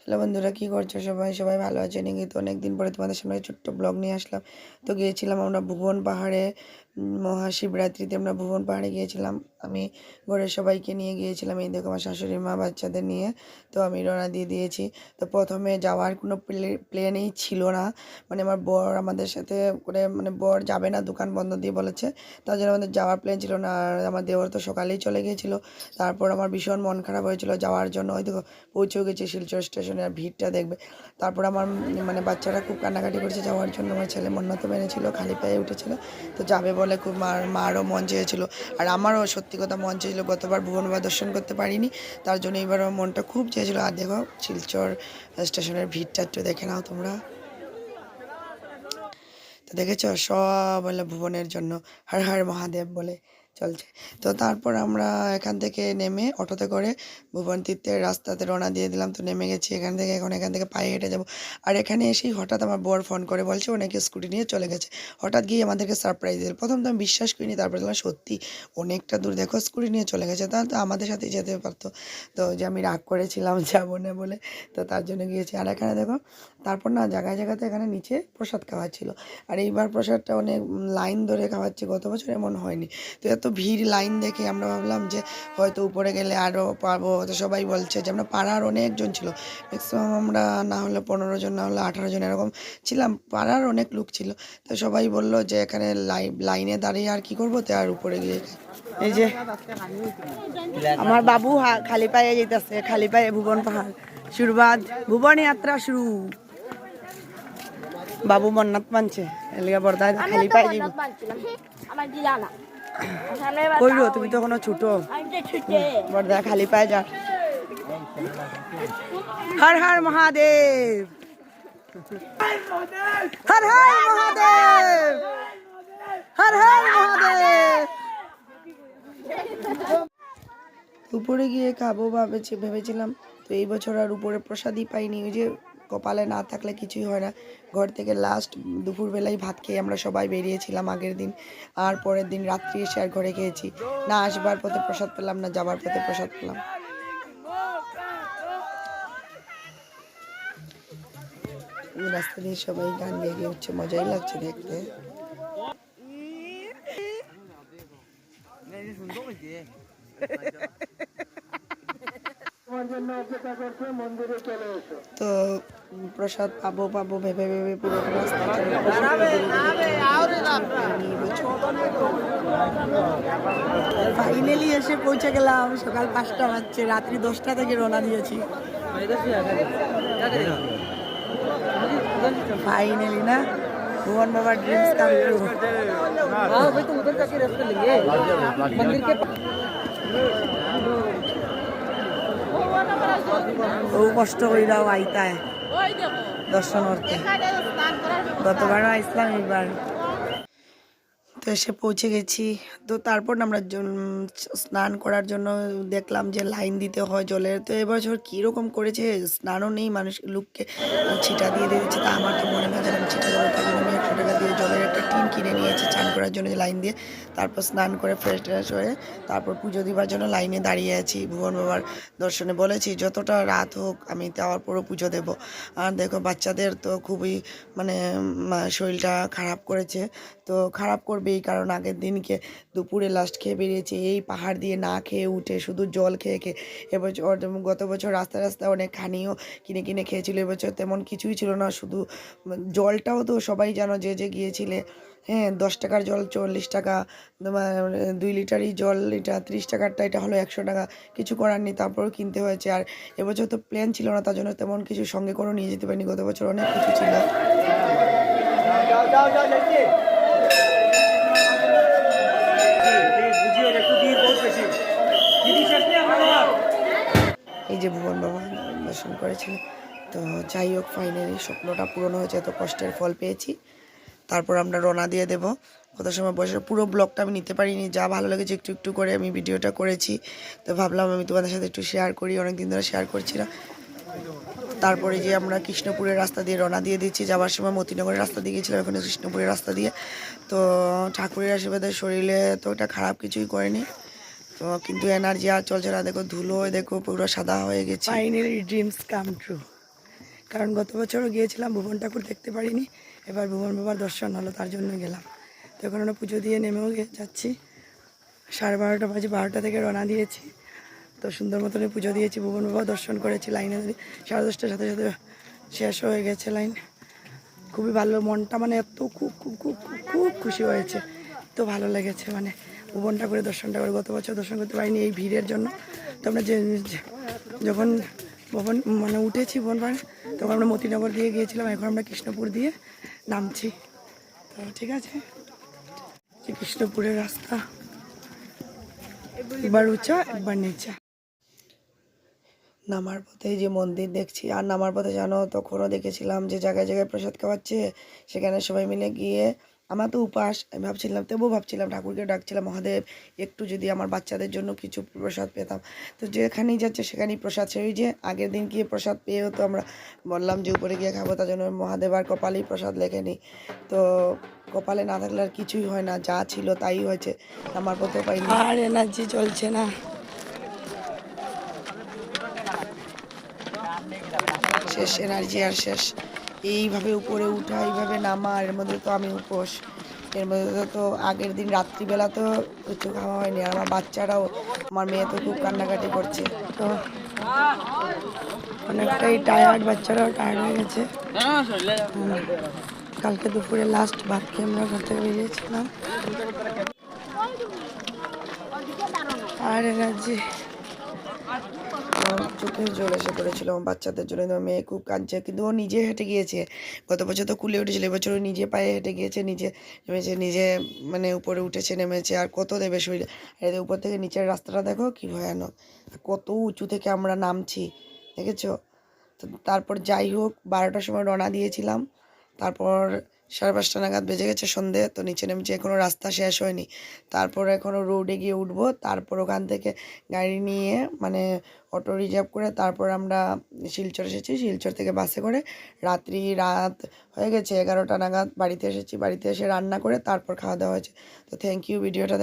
Hello বন্ধুরা, কী করছো সবাই? সবাই ভালো আছে নাকি? তো অনেকদিন পরে তোমাদের সামনে ছোট্ট ব্লগ নিয়ে আসলাম। তো গিয়েছিলাম আমরা ভুবন পাহাড়ে, মহাশিবরাত্রিতে আমরা ভুবন পাহাড়ে গিয়েছিলাম। আমি ঘরের সবাইকে নিয়ে গিয়েছিলাম। এই দেখো আমার শাশুড়ি মা বাচ্চাদের নিয়ে। তো আমি রওনা দিয়ে দিয়েছি। তো প্রথমে যাওয়ার কোনো প্ল্যানই ছিল না, মানে আমার বর আমাদের সাথে করে, মানে বর যাবে না, দোকান বন্ধ দিয়ে বলেছে। তার জন্য আমাদের যাওয়ার প্ল্যান ছিল না। আর আমার দেওর তো সকালেই চলে গিয়েছিল। তারপর আমার ভীষণ মন খারাপ হয়েছিল যাওয়ার জন্য। ওই দেখো পৌঁছেও গেছি শিলচর স্টেশনে, আর ভিড়টা দেখবে। তারপর আমার মানে বাচ্চারা খুব কান্নাকাটি করেছে যাওয়ার জন্য। আমার ছেলে মন্নত মেনেছিল, খালি পায়ে উঠেছিল, তো যাবে বলে খুব মারও মন চেয়েছিল। আর আমারও সত্যি কথা মন চেয়েছিল, গতবার ভুবন বাবা দর্শন করতে পারিনি, তার জন্য এবার আমার মনটা খুব চেয়েছিল। আর দেখো শিলচর স্টেশনের ভিড়টা একটু দেখে নাও তোমরা। তো দেখেছো, সব হলো ভুবনের জন্য হর হর মহাদেব বলে চলছে। তো তারপর আমরা এখান থেকে নেমে অটোতে করে ভুবন তীর্থের রাস্তাতে রওনা দিয়ে দিলাম। তো নেমে গেছি এখান থেকে, এখন এখান থেকে পায়ে হেঁটে যাবো। আর এখানে এসেই হঠাৎ আমার বর ফোন করে বলছে অনেকে স্কুটি নিয়ে চলে গেছে। হঠাৎ গিয়ে আমাদেরকে সারপ্রাইজ দিল। প্রথম তো আমি বিশ্বাস করিনি, তারপরে দেখলাম সত্যি অনেকটা দূর দেখো স্কুটি নিয়ে চলে গেছে, তাহলে তো আমাদের সাথেই যেতে পারতো। তো যে আমি রাগ করেছিলাম যাবো না বলে, তো তার জন্য গিয়েছি। আর এখানে দেখো তারপর না জায়গায় জায়গাতে এখানে নিচে প্রসাদ খাওয়াচ্ছিল। আর এইবার প্রসাদটা অনেক লাইন ধরে খাওয়াচ্ছে, গত বছর এমন হয়নি। তো এত ভিড় লাইন দেখে আমরা ভাবলাম যে হয়তো উপরে গেলে আরও পাবো। তো সবাই বলছে যে আমরা পাড়ার অনেকজন ছিল, ম্যাক্সিমাম আমরা না হলে 15 জন, না হলে 18 জন এরকম ছিলাম, পাড়ার অনেক লোক ছিল। তো সবাই বললো যে এখানে লাইনে দাঁড়িয়ে আর কি করবো, তো আর উপরে গিয়ে এই যে আমার বাবু খালি পায়ে যেতেছে, খালি পায়ে ভুবন পাহাড় শুরুবাদ, ভুবন যাত্রা শুরু। বাবু মন্নাত মানছে এলিয়া বর্দা খালি পায়ে যাবি। কইরো তুমি তো কোনো ছোট, বর্দা খালি পায়ে যা। হর হর মহাদেব, হর হর মহাদেব, হর হর মহাদেব। উপরে গিয়ে খাবো ভেবেছিলাম, তো এই বছর আর উপরে প্রসাদই পাইনি। ওই যে কপালে না থাকলে কিছুই হয় না। ঘর থেকে লাস্ট দুপুরবেলায় ভাত খেয়ে আমরা সবাই বেরিয়েছিলাম আগের দিন, আর পরের দিন রাত্রি এসে আর ঘরে খেয়েছি। না আসবার পথে প্রসাদ পেলাম, না যাবার পথে প্রসাদ পেলাম। রাস্তা দিয়ে সবাই গান গেয়ে উঠছে, মজাই লাগছে দেখতে। তো প্রসাদ পাবো পাবো ভেবে ভেবে পুরো রাস্তা ফাইনালি এসে পৌঁছে গেলাম। সকাল 5টা বাজছে, রাত্রি 10টা থেকে রওনা দিয়েছি। ফাইনালি না, ভুবন বাবার ড্রিমস কাম ট্রু। ও কষ্ট কইরাও আইতায় দর্শন করতে, গতবারও আইসলাম এইবার। তো এসে পৌঁছে গেছি। তো তারপর আমরা স্নান করার জন্য দেখলাম যে লাইন দিতে হয় জলের। তো এবছর কীরকম করেছে, স্নানও নেই, মানুষ লোককে ছিটা দিয়ে দিয়েছে। তা আমার তো মনে হয় যেন আমি ছিটা দেবো, তার জন্য আমি 100 টাকা দিয়ে জলের একটা টিন কিনে নিয়েছি স্নান করার জন্য লাইন দিয়ে। তারপর স্নান করে ফ্রেশ ট্রেশ হয়ে তারপর পুজো দিবার জন্য লাইনে দাঁড়িয়ে আছি। ভুবন বাবার দর্শনে বলেছি যতটা রাত হোক আমি তাওয়ার পরও পুজো দেবো। আর দেখো বাচ্চাদের তো খুবই মানে শরীরটা খারাপ করেছে। তো খারাপ করবেই, কারণ আগের দিনকে দুপুরে লাস্ট খেয়ে বেরিয়েছে, এই পাহাড় দিয়ে না খেয়ে উঠে শুধু জল খেয়ে খেয়ে। এবছর গত বছর রাস্তায় রাস্তায় অনেক খানিও কিনে কিনে খেয়েছিল, এবছর তেমন কিছুই ছিল না, শুধু জলটাও তো সবাই জানো যে যে গিয়েছিলে, হ্যাঁ 10 টাকার জল 40 টাকা, তোমার 2 লিটারই জল এটা 30 টাকারটা, এটা হলো 100 টাকা। কিছু করার নেই, তারপরেও কিনতে হয়েছে। আর এবছর তো প্ল্যান ছিল না, তার জন্য তেমন কিছু সঙ্গে করেও নিয়ে যেতে পারিনি। গত বছর অনেক কিছু ছিল। এই যে ভুবন বাবা দর্শন করেছিল। তো যাই হোক ফাইনালি স্বপ্নটা পূরণ হয়েছে, এত কষ্টের ফল পেয়েছি। তারপর আমরা রওনা দিয়ে দেবো। কত সময় বসে পুরো ব্লগটা আমি নিতে পারিনি, যা ভালো লেগেছে একটু একটু করে আমি ভিডিওটা করেছি। তো ভাবলাম আমি তোমাদের সাথে একটু শেয়ার করি, অনেকদিন ধরে শেয়ার করছি না। তারপরে যে আমরা কৃষ্ণপুরের রাস্তা দিয়ে রওনা দিয়ে দিচ্ছি, যাওয়ার সময় মতিনগরের রাস্তা দিয়ে গিয়েছিলাম, ওখানে কৃষ্ণপুরের রাস্তা দিয়ে। তো ঠাকুরের আশীর্বাদে শরীরে তো ওটা খারাপ কিছুই করেনি, তো কিন্তু এনার্জি আর চলছে না। দেখো ধুলো, দেখো পুরো সাদা হয়ে গেছে। Finally dreams come true. কারণ গত বছরও গিয়েছিলাম, ভুবন ঠাকুর দেখতে পারিনি, এবার ভুবন বাবার দর্শন হলো, তার জন্য গেলাম। তো এখন আমরা পুজো দিয়ে নেমেও যাচ্ছি। 12:30 বাজে, 12টা থেকে রওনা দিয়েছি। তো সুন্দর মতনই পুজো দিয়েছি, ভুবন বাবা দর্শন করেছি। লাইনে 10:30টার সাথে সাথে শেষ হয়ে গেছে লাইন। খুবই ভালো, মনটা মানে এত খুব খুব খুব খুব খুব খুশি হয়েছে, তো ভালো লেগেছে। মানে ভুবন ঠাকুরের দর্শনটা করে গত বছর দর্শন করতে পারিনি এই ভিড়ের জন্য। তো আমরা যখন ভবন মানে উঠেছি ভুবন পাড়ে, তখন আমরা মতিনগর দিয়ে গিয়েছিলাম, এখন আমরা কৃষ্ণপুর দিয়ে নামছি। তো ঠিক আছে, যে কৃষ্ণপুরের রাস্তা একবার উঁচা একবার নিচা। নামার পথে যে মন্দির দেখছি, আর নামার পথে জানো তখনও দেখেছিলাম যে জায়গায় জায়গায় প্রসাদ খাওয়াচ্ছে, সেখানে সবাই মিলে গিয়ে, আমার তো উপাস, আমি ভাবছিলাম ঠাকুরকে ডাকছিলাম, মহাদেব একটু যদি আমার বাচ্চাদের জন্য কিছু প্রসাদ পেতাম। তো যেখানেই যাচ্ছে সেখানেই প্রসাদ, সেই যে আগের দিন গিয়ে প্রসাদ পেয়েও তো আমরা বললাম যে উপরে গিয়ে খাবো, তার জন্য মহাদেব আর কপালেই প্রসাদ লেখেনি। তো কপালে না থাকলে আর কিছুই হয় না, যা ছিল তাই হয়েছে, নামার পথেও পাইনি। আর এনার্জি চলছে না, শেষ এনার্জি আর শেষ। এইভাবে উপরে উঠা, এইভাবে নামা, এর মধ্যে তো আমি উপোস, এর মধ্যে তো আগের দিন রাত্রিবেলা তো কিছু খাওয়া হয়নি। আর আমার বাচ্চারাও, আমার মেয়ে তো খুব কান্নাকাটি করছে, তো অনেকটাই টায়ার্ড, বাচ্চারাও টায়ার্ড হয়ে গেছে। কালকে দুপুরে লাস্ট ভাত খেয়ে আমরা ঘর থেকে বেরিয়েছিলাম, আর এনার্জি চোখে জল এসে পড়েছিল আমার বাচ্চাদের জন্য। মেয়ে খুব কাঁদছে, কিন্তু ও নিজে হেঁটে গিয়েছে। গত বছর তো কুলে উঠেছিল, এবছর ও নিজে পায়ে হেঁটে গিয়েছে, নিজে নেমেছে, নিজে মানে উপরে উঠেছে নেমেছে। আর কত দেবে শরীর, আর উপর থেকে নিচের রাস্তাটা দেখো কি ভয়ানক, কত উঁচু থেকে আমরা নামছি, দেখেছো? তো তারপর যাই হোক 12টার সময় রওনা দিয়েছিলাম, তারপর 5:30 নাগাদ বেজে গেছে সন্ধে। তো নিচে নেমেছি, এখনও রাস্তা শেষ হয়নি, তারপর এখনও রোডে গিয়ে উঠবো, তারপর ওখান থেকে গাড়ি নিয়ে মানে অটো রিজার্ভ করে তারপর আমরা শিলচর এসেছি। শিলচর থেকে বাসে করে রাত হয়ে গেছে 11টা নাগাদ বাড়িতে এসেছি। বাড়িতে এসে রান্না করে তারপর খাওয়া দাওয়া হয়েছে। তো থ্যাংক ইউ ভিডিওটা